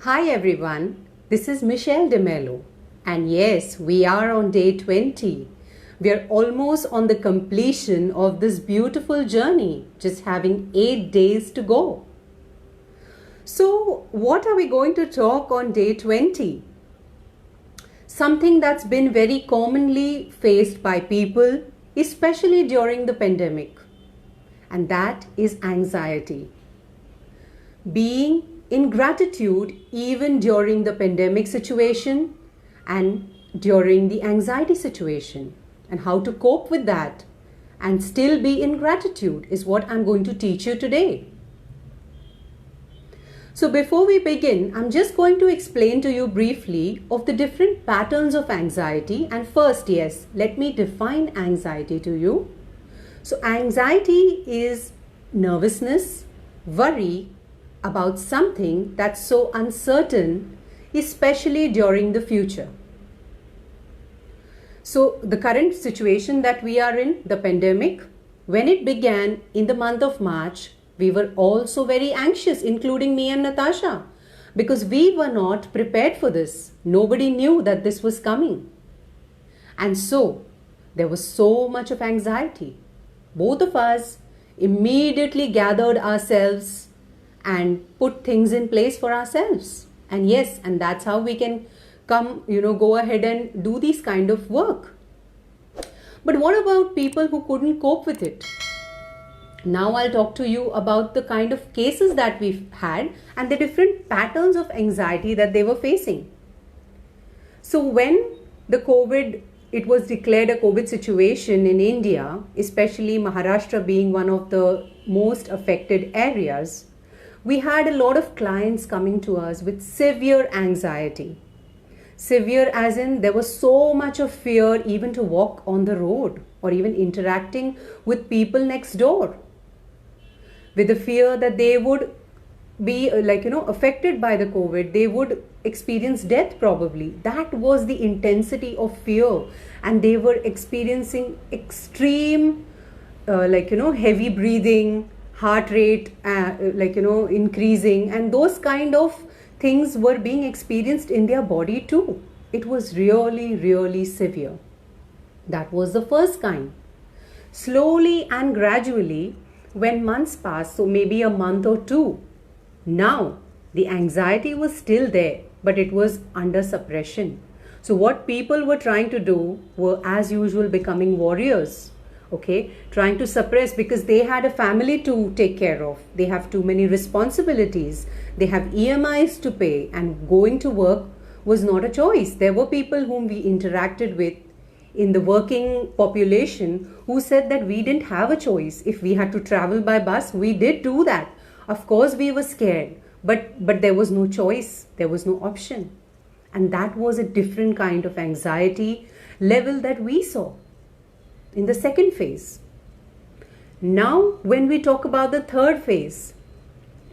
Hi everyone, this is Michelle DeMello, and yes, we are on day 20. We are almost on the completion of this beautiful journey, just having 8 days to go. So, what are we going to talk on day 20? Something that's been very commonly faced by people, especially during the pandemic, and that is anxiety. Being in gratitude even during the pandemic situation and during the anxiety situation, and how to cope with that and still be in gratitude is what I'm going to teach you today. So before we begin, I'm just going to explain to you briefly of the different patterns of anxiety. And first, yes, let me define anxiety to you. So anxiety is nervousness, worry about something that's so uncertain, especially during the future. So the current situation that we are in, the pandemic, when it began in the month of March, we were also very anxious, including me and Natasha, because we were not prepared for this. Nobody knew that this was coming. And so there was so much of anxiety. Both of us immediately gathered ourselves and put things in place for ourselves. And yes, and that's how we can go ahead and do these kind of work. But what about people who couldn't cope with it? Now I'll talk to you about the kind of cases that we've had and the different patterns of anxiety that they were facing. So when it was declared a COVID situation in India, especially Maharashtra being one of the most affected areas, we had a lot of clients coming to us with severe anxiety. Severe as in there was so much of fear even to walk on the road or even interacting with people next door. With the fear that they would be affected by the COVID, they would experience death probably. That was the intensity of fear, and they were experiencing extreme heavy breathing, heart rate increasing, and those kind of things were being experienced in their body too. It was really severe. That was the first kind. Slowly and gradually, when months passed, so maybe a month or two, now the anxiety was still there, but it was under suppression. So what people were trying to do were, as usual, becoming warriors, trying to suppress, because they had a family to take care of. They have too many responsibilities. They have EMIs to pay, and going to work was not a choice. There were people whom we interacted with in the working population who said that we didn't have a choice. If we had to travel by bus, we did do that. Of course, we were scared, but there was no choice. There was no option. And that was a different kind of anxiety level that we saw in the second phase. Now, when we talk about the third phase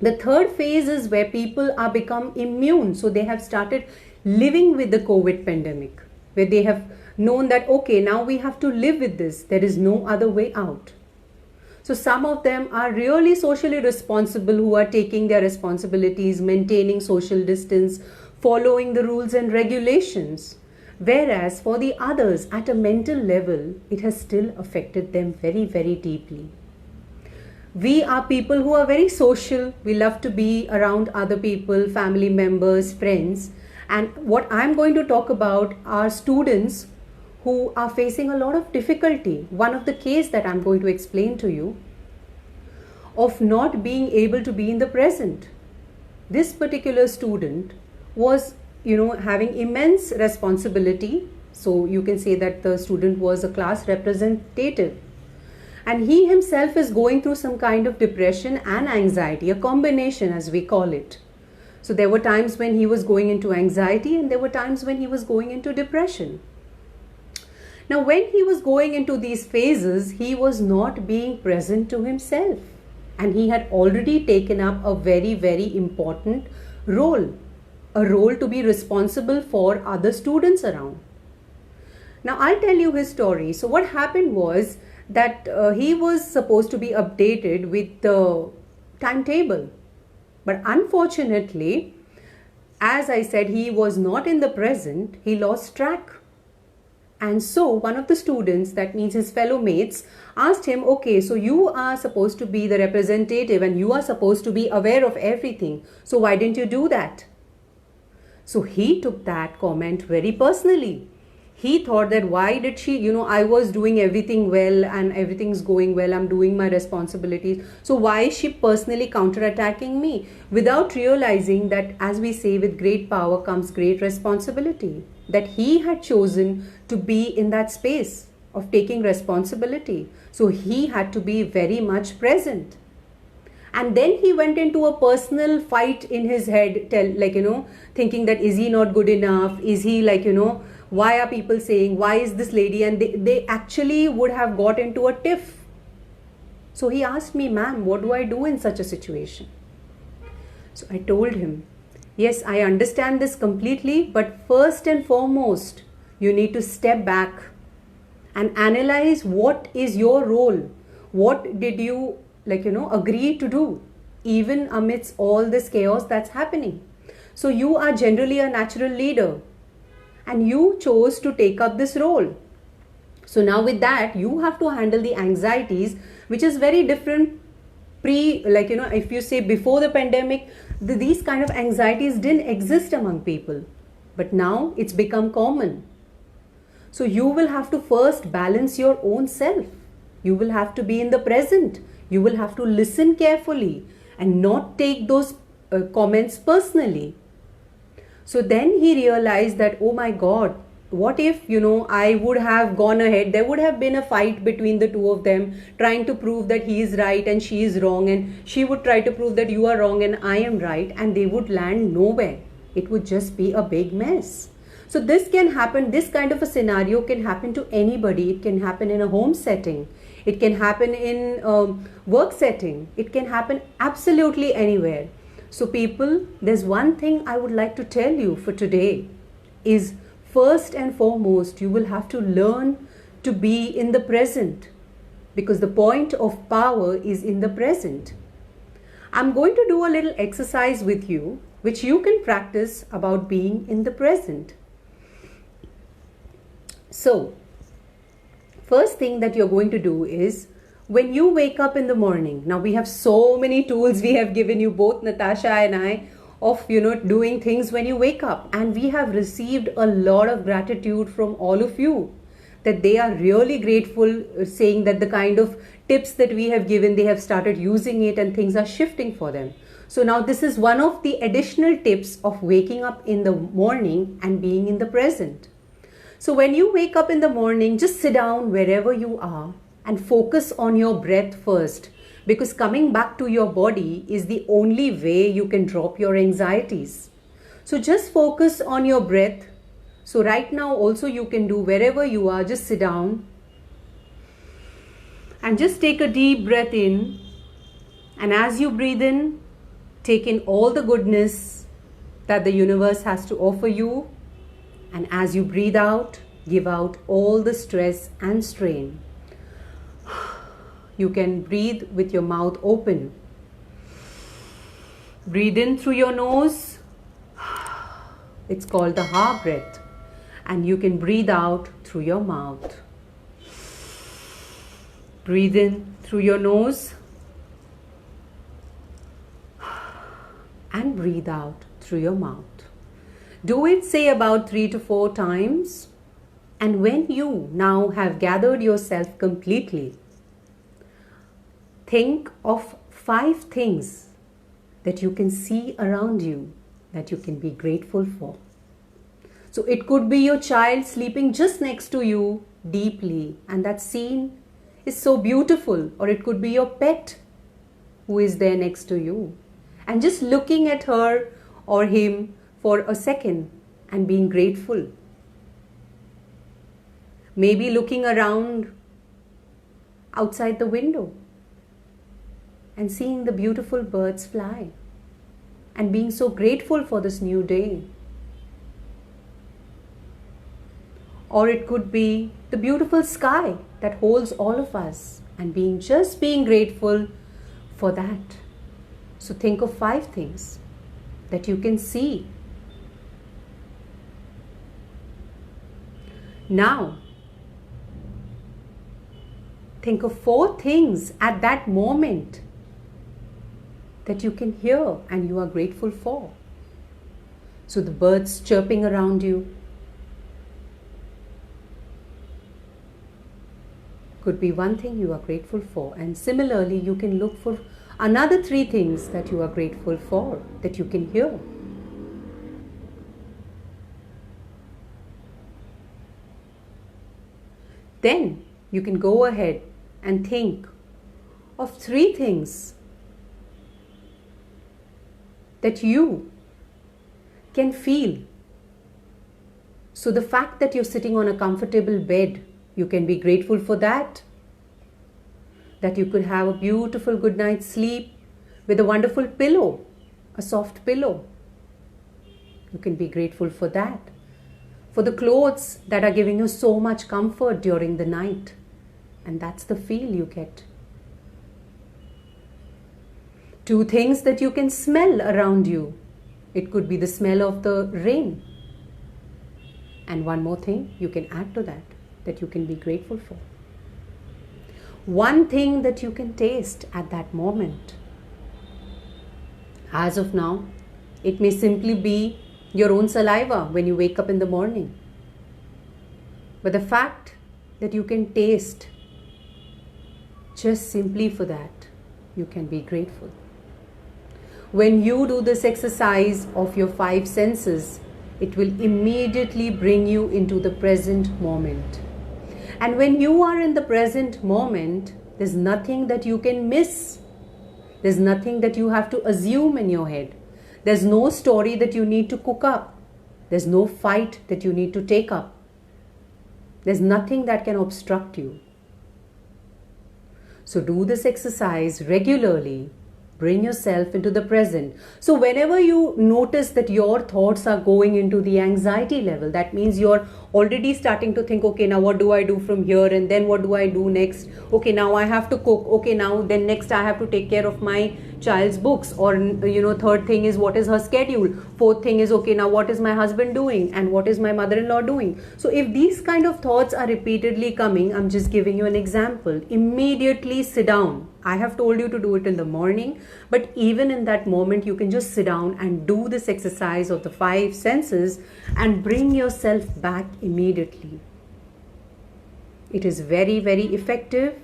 is where people are become immune. So they have started living with the COVID pandemic, where they have known that, okay, now we have to live with this. There is no other way out. So some of them are really socially responsible, who are taking their responsibilities, maintaining social distance, following the rules and regulations. Whereas for the others, at a mental level, it has still affected them very deeply. We are people who are very social. We love to be around other people, family members, friends. And what I'm going to talk about are students who are facing a lot of difficulty. One of the case that I'm going to explain to you of not being able to be in the present. This particular student was, having immense responsibility. So you can say that the student was a class representative. And he himself is going through some kind of depression and anxiety, a combination as we call it. So there were times when he was going into anxiety, and there were times when he was going into depression. Now, when he was going into these phases, he was not being present to himself. And he had already taken up a very important role. A role to be responsible for other students around. Now, I'll tell you his story. So what happened was that he was supposed to be updated with the timetable. But unfortunately, as I said, he was not in the present, he lost track. And so one of the students, that means his fellow mates, asked him, okay, so you are supposed to be the representative and you are supposed to be aware of everything. So why didn't you do that? So he took that comment very personally. He thought that why did she, I was doing everything well and everything's going well, I'm doing my responsibilities. So why is she personally counterattacking me? Without realizing that, as we say, with great power comes great responsibility. That he had chosen to be in that space of taking responsibility. So he had to be very much present. And then he went into a personal fight in his head, thinking that is he not good enough? Is he why are people saying, why is this lady? And they actually would have got into a tiff. So he asked me, ma'am, what do I do in such a situation? So I told him, yes, I understand this completely, but first and foremost, you need to step back and analyze what is your role. What did you, agree to do, even amidst all this chaos that's happening? So you are generally a natural leader and you chose to take up this role. So now with that, you have to handle the anxieties, which is very different if you say before the pandemic, these kind of anxieties didn't exist among people. But now it's become common. So you will have to first balance your own self. You will have to be in the present. You will have to listen carefully and not take those comments personally. So then he realized that, oh my God, what if, I would have gone ahead, there would have been a fight between the two of them, trying to prove that he is right and she is wrong, and she would try to prove that you are wrong and I am right, and they would land nowhere. It would just be a big mess. So this can happen, this kind of a scenario can happen to anybody. It can happen in a home setting. It can happen in a work setting. It can happen absolutely anywhere. So people, there's one thing I would like to tell you for today is, first and foremost, you will have to learn to be in the present, because the point of power is in the present. I'm going to do a little exercise with you, which you can practice about being in the present. So, first thing that you're going to do is, when you wake up in the morning, now we have so many tools we have given you, both Natasha and I, of doing things when you wake up, and we have received a lot of gratitude from all of you, that they are really grateful, saying that the kind of tips that we have given, they have started using it and things are shifting for them. So now this is one of the additional tips of waking up in the morning and being in the present. So when you wake up in the morning, just sit down wherever you are and focus on your breath first, because coming back to your body is the only way you can drop your anxieties. So just focus on your breath. So right now also you can do wherever you are, just sit down and just take a deep breath in. And as you breathe in, take in all the goodness that the universe has to offer you. And as you breathe out, give out all the stress and strain. You can breathe with your mouth open. Breathe in through your nose. It's called the Ha breath. And you can breathe out through your mouth. Breathe in through your nose. And breathe out through your mouth. Do it, say, about 3 to 4 times. And when you now have gathered yourself completely, think of 5 things that you can see around you that you can be grateful for. So it could be your child sleeping just next to you deeply, and that scene is so beautiful. Or it could be your pet who is there next to you, and just looking at her or him for a second and being grateful. Maybe looking around outside the window and seeing the beautiful birds fly and being so grateful for this new day. Or it could be the beautiful sky that holds all of us and just being grateful for that. So think of 5 things that you can see Now, think of 4 things at that moment that you can hear and you are grateful for. So the birds chirping around you could be one thing you are grateful for. And similarly, you can look for another 3 things that you are grateful for that you can hear. Then you can go ahead and think of 3 things that you can feel. So the fact that you're sitting on a comfortable bed, you can be grateful for that. That you could have a beautiful good night's sleep with a wonderful pillow, a soft pillow. You can be grateful for that. For the clothes that are giving you so much comfort during the night. And that's the feel you get. 2 things that you can smell around you. It could be the smell of the rain. And one more thing you can add to that you can be grateful for. 1 thing that you can taste at that moment. As of now, it may simply be your own saliva when you wake up in the morning. But the fact that you can taste, just simply for that, you can be grateful. When you do this exercise of your 5 senses, it will immediately bring you into the present moment. And when you are in the present moment, there's nothing that you can miss. There's nothing that you have to assume in your head. There's no story that you need to cook up. There's no fight that you need to take up. There's nothing that can obstruct you. So do this exercise regularly. Bring yourself into the present. So whenever you notice that your thoughts are going into the anxiety level, that means you're already starting to think, okay, now what do I do from here? And then what do I do next? Okay, now I have to cook. Okay, now then next I have to take care of my child's books. Or, third thing is what is her schedule? 4th thing is, okay, now what is my husband doing? And what is my mother-in-law doing? So if these kind of thoughts are repeatedly coming, I'm just giving you an example. Immediately sit down. I have told you to do it in the morning, but even in that moment, you can just sit down and do this exercise of the 5 senses and bring yourself back immediately. It is very, very effective.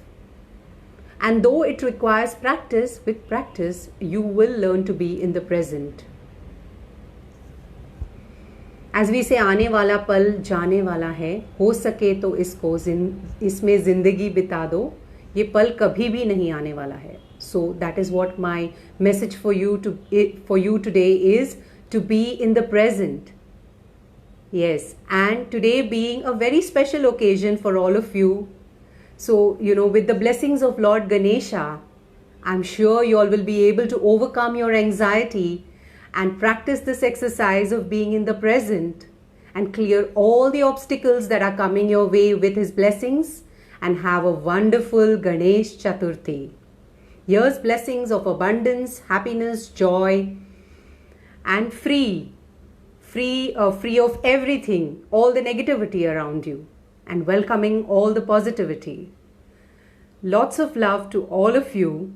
And though it requires practice, with practice, you will learn to be in the present. As we say, आने वाला पल जाने वाला है, हो सके तो इसमें जिंदगी बिता दो, ये पल कभी भी नहीं आने वाला है. So that is what my message for you today is, to be in the present. Yes, and today being a very special occasion for all of you. So, with the blessings of Lord Ganesha, I'm sure you all will be able to overcome your anxiety and practice this exercise of being in the present and clear all the obstacles that are coming your way with his blessings, and have a wonderful Ganesh Chaturthi. Here's blessings of abundance, happiness, joy, and free of everything, all the negativity around you, and welcoming all the positivity. Lots of love to all of you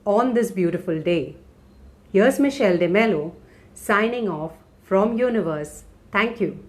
on this beautiful day. Here's Michelle de Mello signing off from Universe. Thank you.